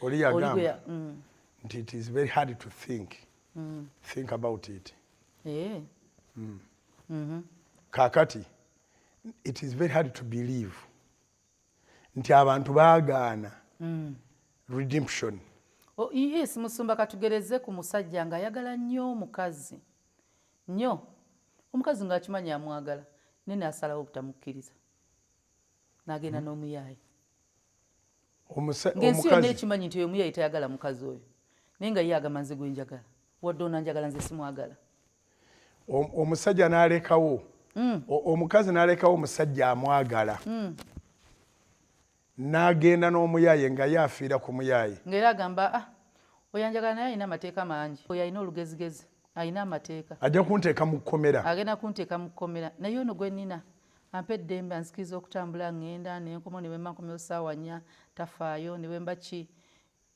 oli yagamba nti it is very hard to think about it. Kakati it is very hard to believe nti abantu baagaana redemption. Yes, Musumba katugereze ku musajja nga ayagala nnyo omukazi nnyo, omukazi ng'akimanyi amwagala naye n'asalawo obutamukkiriza n'agenda n'omuyaaye. Ng'ensi yonna ekimanyi nti oyo omuyaaye tayagala mukazi oyo, naye nga ye agamba nze gwe njagala, wadde onanjagala nze simwagala. Omusajja n'alekawo omukazi n'alekawo omusajja amwagala n'agenda n'omuyaaye nga ye afiira ku muyaaye. Ng'era agamba oyanjagala naye alina amateeka mangi, oyo alina olugezigezi, alina amateeka. Ajja kunteeka mu kkomera. Agenda kunteeka mu kkomera. Naye ono gwe nnina ampa eddembe anzikiriza okutambula ngenda nenkomo ne bwe mba nkomyewo ssaawa 4 tafaayo ne bwe mba ki,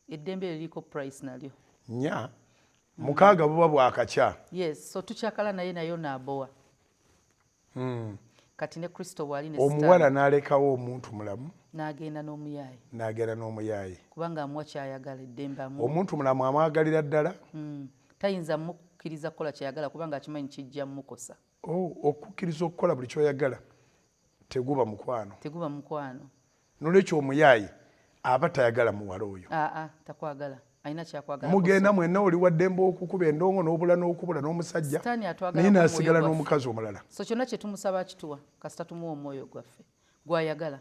eddembe eryo liriko price nalyo. 4 6 buba bwakakya. Yes, so tukyakala naye n'abowa. Kati ne Kristo bw'ali ne omuwala n'alekawo omuntu mulamu n'agenda n'omuyaaye. N'agenda n'omuyaaye. Kubanga amuwa kyayagala eddembe amuwa. Omuntu mulamu amwagalira ddala. Tayinza mukkiriza kukola kyayagala kubanga akimanyi kijja mmukosa. Okukkiriza okukola buli kyoyagala teguba mukwano. Teguba mukwano. N'olwekyo omuyaaye aba tayagala muwala oyo. Takwagala. Alina kyakwagala. Mugenda mwenna oli wa ddembe okukuba endongo n'obula n'okubula n'omusajja naye n'asigala n'omukazi omulala. So kyonna kye tumusaba kituwa kasita tumuwa omwoyo gwaffe gw'ayagala.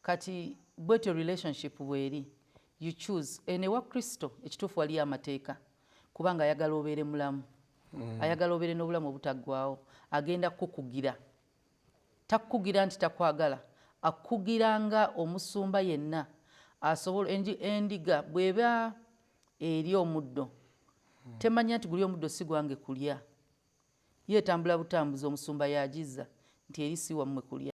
Kati bwetyo relationship bweri you choose. Ewa Kristo ekituufu waliyo amateeka kubanga ayagala obeere mulamu, ayagala obeere n'obulamu obutaggwaawo, agenda kukugira. Takukugira nti takwagala, akukugira nga omusumba yenna asobola. Endiga bw'eba eri omuddo temanya nti guli omuddo si gwange kulya, yeetambula butambuzi omusumba yagiza nti eri si wammwe kulya.